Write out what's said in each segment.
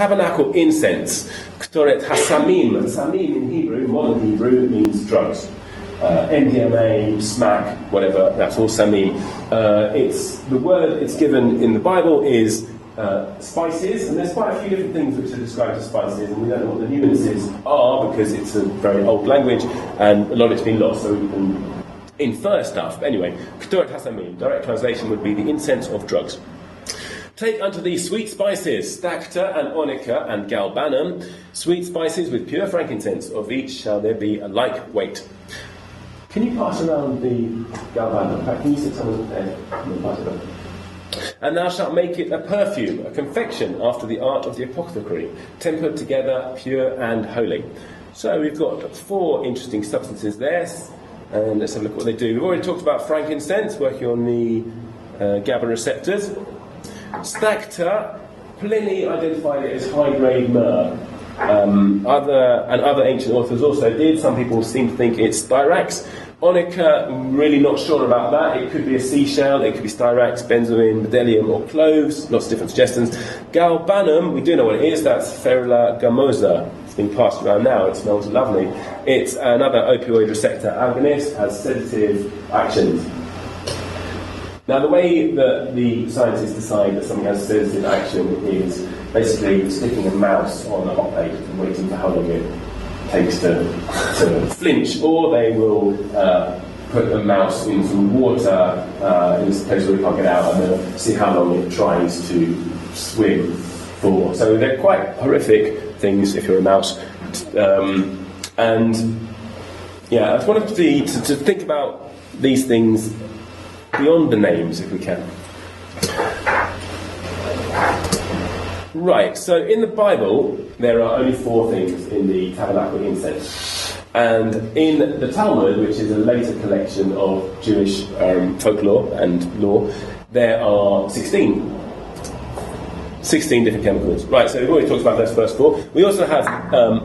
Tabernacle Incense, Ktoret Hasamim. Samim in Hebrew, modern Hebrew, means drugs. MDMA, smack, whatever, that's all samim. The word it's given in the Bible is spices, and there's quite a few different things which are described as spices, and we don't know what the nuances are because it's a very old language and a lot of it's been lost, so we can infer stuff. But anyway, Ktoret Hasamim, direct translation would be the incense of drugs. Take unto thee sweet spices, stacta and onycha and galbanum, sweet spices with pure frankincense, of each shall there be a like weight. Can you pass around the galbanum? In fact, can you sit someone's head? And thou shalt make it a perfume, a confection after the art of the apothecary, tempered together, pure and holy. So we've got 4 interesting substances there, and let's have a look at what they do. We've already talked about frankincense, working on the GABA receptors. Stacta, Pliny identified it as high-grade myrrh. Other ancient authors also did. Some people seem to think it's styrax. Onycha, really not sure about that. It could be a seashell, it could be styrax, benzoin, bdellium or cloves. Lots of different suggestions. Galbanum, we do know what it is. That's Ferula gamosa. It's been passed around now. It smells lovely. It's another opioid receptor agonist, has sedative actions. Now, the way that the scientists decide that something has sedative action is basically sticking a mouse on a hot plate and waiting for how long it takes to flinch, or they will put a mouse in some water in this place where it can't get out, and they'll see how long it tries to swim for. So they're quite horrific things if you're a mouse. And yeah, I just wanted to think about these things beyond the names, if we can. Right, so in the Bible, there are only 4 things in the Tabernacle Incense. And in the Talmud, which is a later collection of Jewish folklore and law, there are 16 different chemicals. Right, so we've already talked about those first 4. We also have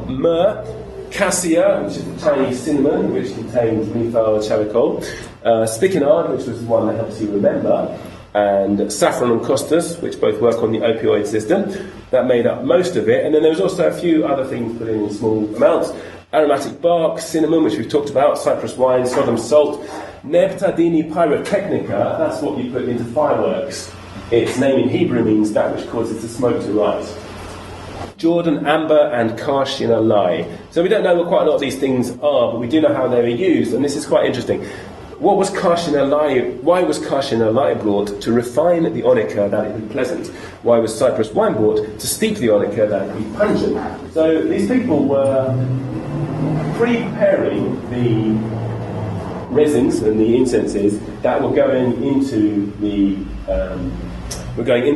myrrh, cassia, which is the Chinese cinnamon, which contains methyl charcoal, spikenard, which was the one that helps you remember, and saffron and costus, which both work on the opioid system. That made up most of it. And then there was also a few other things put in small amounts. Aromatic bark, cinnamon, which we've talked about, cypress wine, sodom salt, Neptadini pyrotechnica, that's what you put into fireworks. Its name in Hebrew means that which causes the smoke to rise. Jordan amber and Karshinalai. So we don't know what quite a lot of these things are, but we do know how they were used, and this is quite interesting. What was Karshinalai? Why was Karshinalai brought? To refine the onycha that it would be pleasant. Why was cypress wine brought? To steep the onycha that it would be pungent. So these people were preparing the resins and the incenses that were going into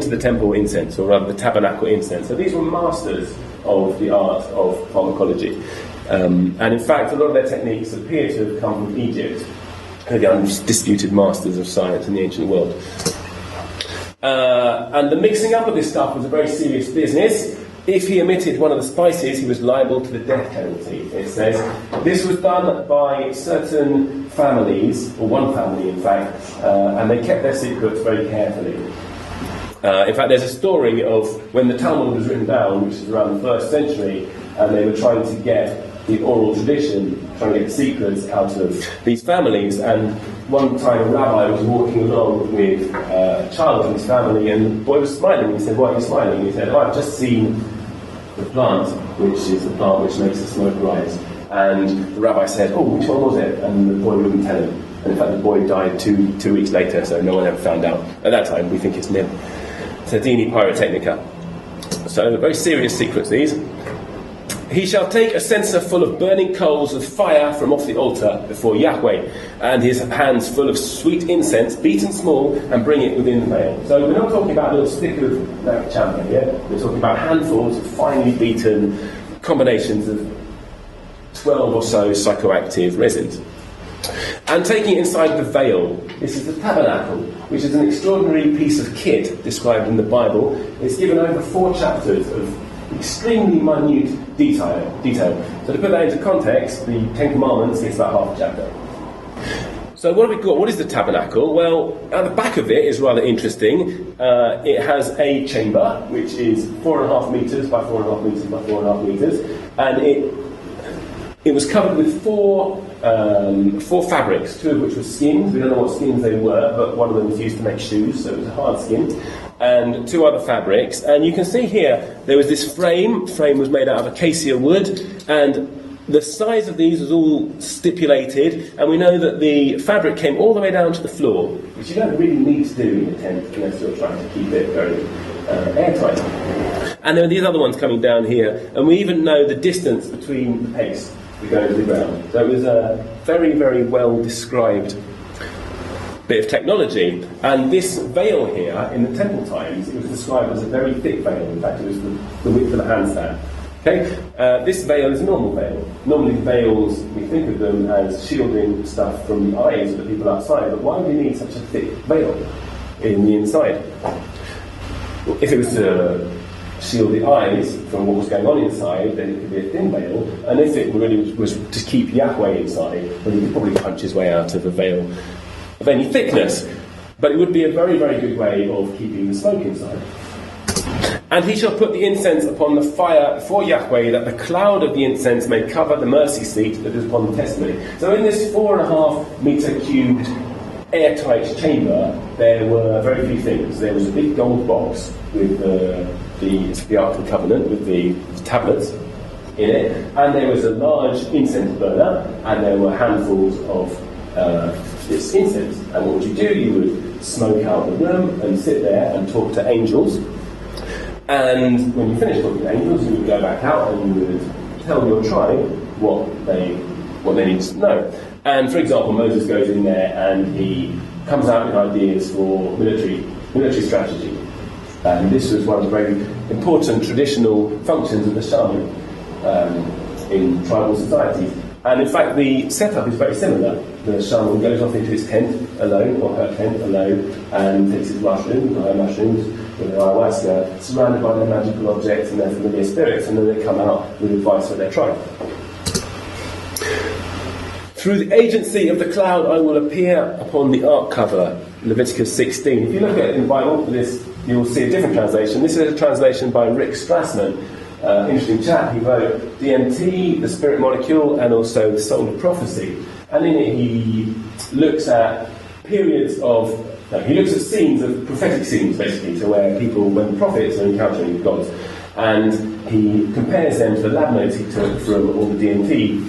the temple incense, or rather the tabernacle incense. So these were masters of the art of pharmacology. And in fact, a lot of their techniques appear to have come from Egypt. The undisputed masters of science in the ancient world. And the mixing up of this stuff was a very serious business. If he omitted one of the spices, he was liable to the death penalty. It says this was done by certain families, or one family in fact, and they kept their secrets very carefully. In fact, there's a story of when the Talmud was written down, which is around the 1st century, and they were trying to get the oral tradition, trying to get the secrets out of these families. And one time a rabbi was walking along with a child in his family, and the boy was smiling. He said, "Why are you smiling?" He said, "Oh, I've just seen the plant, which is the plant which makes the smoke rise." And the rabbi said, "Oh, which one was it?" And the boy wouldn't tell him. And in fact, the boy died two weeks later, so no one ever found out. At that time, we think it's Nemu. Tadini pyrotechnica. So very serious secrets, these. He shall take a censer full of burning coals of fire from off the altar before Yahweh, and his hands full of sweet incense, beaten small, and bring it within the veil. So we're not talking about a little stick of champa here. We're talking about handfuls of finely beaten combinations of 12 or so psychoactive resins. And taking it inside the veil. This is the tabernacle, which is an extraordinary piece of kit described in the Bible. It's given over 4 chapters of extremely minute detail. So to put that into context, the Ten Commandments is about half a chapter. So what have we got? What is the tabernacle? Well, at the back of it is rather interesting. It has a chamber, which is 4.5 metres by 4.5 metres by 4.5 metres, and it was covered with four fabrics, two of which were skins. We don't know what skins they were, but one of them was used to make shoes, so it was a hard skin. And two other fabrics. And you can see here, there was this frame. The frame was made out of acacia wood, and the size of these was all stipulated, and we know that the fabric came all the way down to the floor, which you don't really need to do in a tent unless you're trying to keep it very airtight. And there are these other ones coming down here, and we even know the distance between the pegs that go into the ground. So it was a very, very well described bit of technology. And this veil here, in the temple times, it was described as a very thick veil. In fact, it was the width of a handstand. Okay, this veil is a normal veil. Normally veils, we think of them as shielding stuff from the eyes of the people outside, but why do you need such a thick veil in the inside? If it was to shield the eyes from what was going on inside, then it could be a thin veil, and if it really was to keep Yahweh inside, then he could probably punch his way out of a veil of any thickness. But it would be a very, very good way of keeping the smoke inside. And he shall put the incense upon the fire before Yahweh, that the cloud of the incense may cover the mercy seat that is upon the testimony. So in this 4.5 metre cubed airtight chamber, there were very few things. There was a big gold box with the Ark of the Covenant, with the tablets in it, and there was a large incense burner, and there were handfuls of this incense. And what would you do? You would smoke out the room and sit there and talk to angels. And when you finish talking to angels, you would go back out and you would tell your tribe what they need to know. And for example, Moses goes in there and he comes out with ideas for military strategy. And this was one of the very important traditional functions of the shaman in tribal societies. And in fact, the setup is very similar. The shaman goes off into his tent alone, or her tent alone, and takes his mushrooms, or her mushrooms, with their ayahuasca, surrounded by their magical objects and their familiar spirits, and then they come out with advice for their tribe. Through the agency of the cloud I will appear upon the ark cover, Leviticus 16. If you look at it in the Bible, you will see a different translation. This is a translation by Rick Strassman. Interesting chap. He wrote DMT, the spirit molecule, and also the soul of prophecy. And in it he looks at periods of... he looks at scenes of prophetic scenes, basically, so where when prophets are encountering gods. And he compares them to the lab notes he took from all the DMT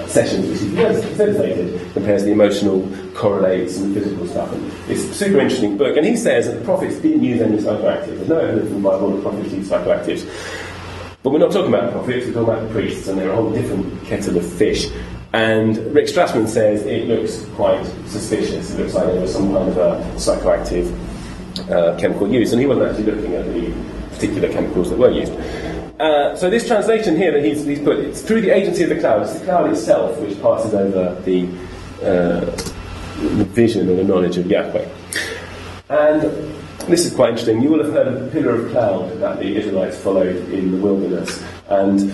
sessions, which he facilitated, compares the emotional correlates and physical stuff. And it's a super interesting book. And he says that the prophets didn't use any psychoactives. There's no evidence in the Bible that prophets use psychoactives. But we're not talking about the prophets, we're talking about the priests, and they're a whole different kettle of fish. And Rick Strassman says it looks quite suspicious. It looks like there was some kind of a psychoactive chemical use. And he wasn't actually looking at the particular chemicals that were used. So this translation here that he's put, it's through the agency of the cloud. It's the cloud itself which passes over the vision or the knowledge of Yahweh. And this is quite interesting. You will have heard of the pillar of cloud that the Israelites followed in the wilderness. And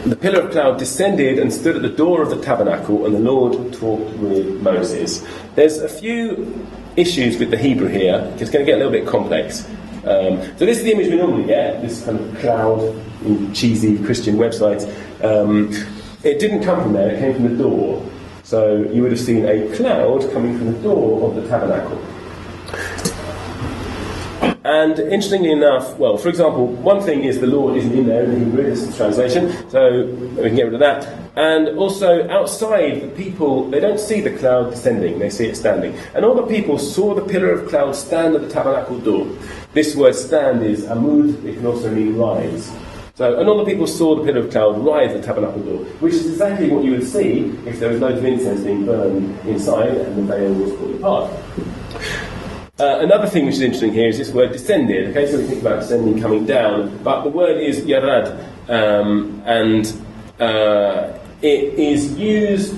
the pillar of cloud descended and stood at the door of the tabernacle, and the Lord talked with Moses. There's a few issues with the Hebrew here. It's going to get a little bit complex. So this is the image we normally get, this kind of cloud in cheesy Christian websites. It didn't come from there, it came from the door. So you would have seen a cloud coming from the door of the tabernacle. And interestingly enough, well, for example, one thing is the Lord isn't in there in the Hebrew, this is the translation, so we can get rid of that. And also, outside, the people, they don't see the cloud descending, they see it standing. And all the people saw the pillar of cloud stand at the tabernacle door. This word stand is amud, it can also mean rise. So, and all the people saw the pillar of cloud rise at the tabernacle door, which is exactly what you would see if there was loads of incense being burned inside and the veil was pulled apart. Another thing which is interesting here is this word descended. Okay, so we think about descending, coming down, but the word is yarad, and it is used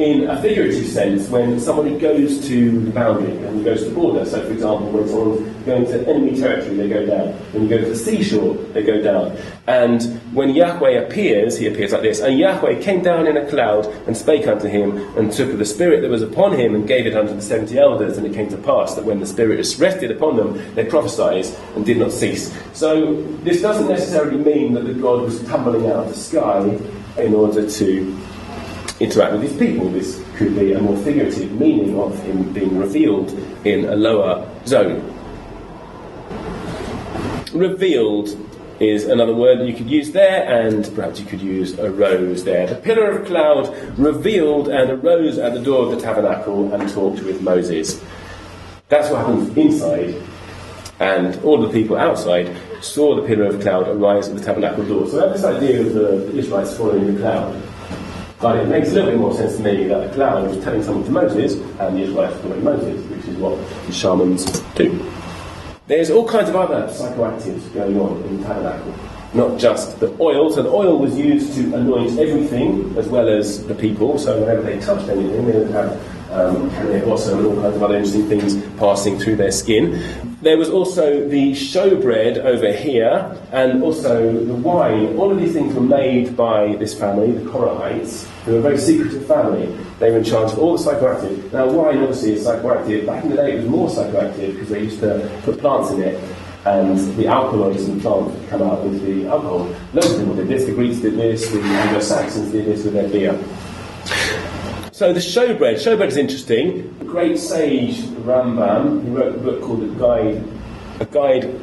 in a figurative sense when somebody goes to the boundary and goes to the border. So, for example, when someone's going to enemy territory, they go down. When you go to the seashore, they go down. And when Yahweh appears, he appears like this. And Yahweh came down in a cloud and spake unto him, and took of the Spirit that was upon him and gave it unto the 70 elders. And it came to pass that when the Spirit rested upon them, they prophesied and did not cease. So this doesn't necessarily mean that the God was tumbling out of the sky in order to interact with his people. This could be a more figurative meaning of him being revealed in a lower zone. Revealed is another word that you could use there, and perhaps you could use arose there. The pillar of cloud revealed and arose at the door of the tabernacle and talked with Moses. That's what happens inside, and all the people outside saw the pillar of cloud arise at the tabernacle door. So I have this idea of the Israelites following the cloud. But it makes a little bit more sense to me that the cloud was telling something to Moses, and the Israelites were following Moses, which is what the shamans do. There's all kinds of other psychoactives going on in the tabernacle, not just the oil. So the oil was used to anoint everything, as well as the people. So whenever they touched anything, they would have blossom and all kinds of other interesting things passing through their skin. There was also the shewbread over here, and also the wine. All of these things were made by this family, the Korahites, who were a very secretive family. They were in charge of all the psychoactive. Now, wine obviously is psychoactive. Back in the day, it was more psychoactive because they used to put plants in it, and the alkaloids in the plant would come out with the alcohol. Loads of people did this. The Greeks did this. The Anglo-Saxons did this with their beer. So the shewbread is interesting. The great sage Rambam, he wrote a book called A Guide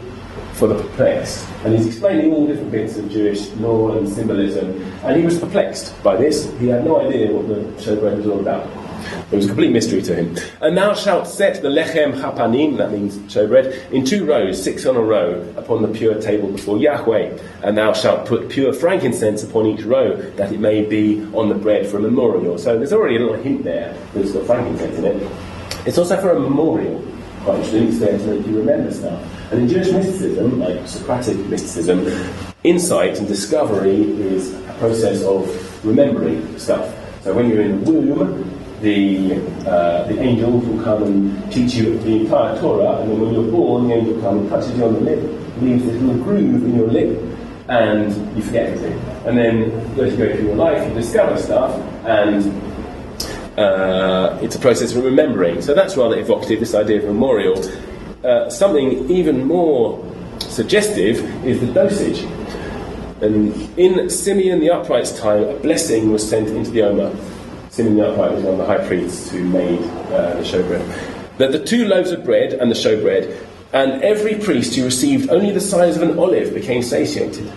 for the Perplexed, and he's explaining all different bits of Jewish law and symbolism, and he was perplexed by this. He had no idea what the shewbread was all about. It was a complete mystery to him. And thou shalt set the lechem chapanim, that means shewbread, in 2 rows, 6 on a row, upon the pure table before Yahweh. And thou shalt put pure frankincense upon each row, that it may be on the bread for a memorial. So there's already a little hint there that it's got frankincense in it. It's also for a memorial. Quite interesting, it's there to make you remember stuff. And in Jewish mysticism, like Psychoactive mysticism, insight and discovery is a process of remembering stuff. So when you're in the womb, the angels will come and teach you the entire Torah, and then when you're born, the angel will come and touches you on the lip, leaves this little groove in your lip, and you forget everything. And then as you go through your life, you discover stuff, and it's a process of remembering. So that's rather evocative, this idea of memorial. Something even more suggestive is the dosage. And in Simeon the Upright's time, a blessing was sent into the Omer. Simeon the Upright was one of the high priests who made the shewbread. That the 2 loaves of bread and the shewbread, and every priest who received only the size of an olive became satiated,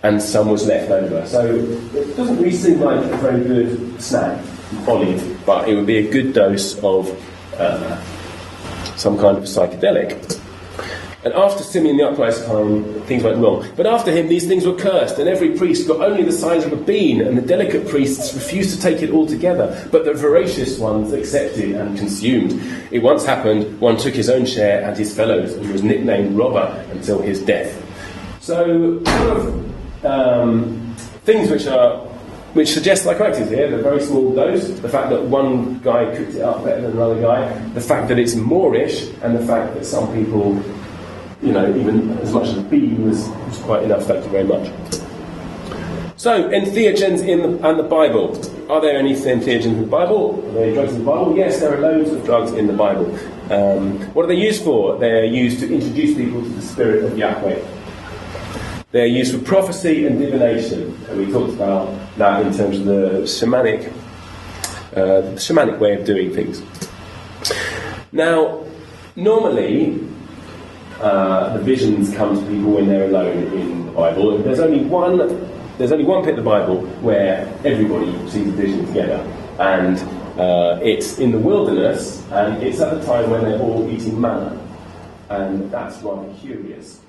and some was left over. So it doesn't really seem like a very good snack, olive, but it would be a good dose of some kind of psychedelic. And after Simeon the Upright's time, things went wrong. But after him, these things were cursed, and every priest got only the size of a bean, and the delicate priests refused to take it altogether, but the voracious ones accepted and consumed. It once happened, one took his own share and his fellows, and was nicknamed Robber until his death. So, things which suggest psychoactives here, the very small dose, the fact that one guy cooked it up better than another guy, the fact that it's Moorish, and the fact that some people, even as much as a bean was quite enough. Thank you very much. So, entheogens and the Bible. Are there any entheogens in the Bible? Are there any drugs in the Bible? Yes, there are loads of drugs in the Bible. What are they used for? They're used to introduce people to the Spirit of Yahweh. They're used for prophecy and divination. And we talked about that in terms of the shamanic way of doing things. Now, normally, the visions come to people when they're alone in the Bible. There's only one bit of the Bible where everybody sees a vision together, and it's in the wilderness, and it's at the time when they're all eating manna, and that's rather curious.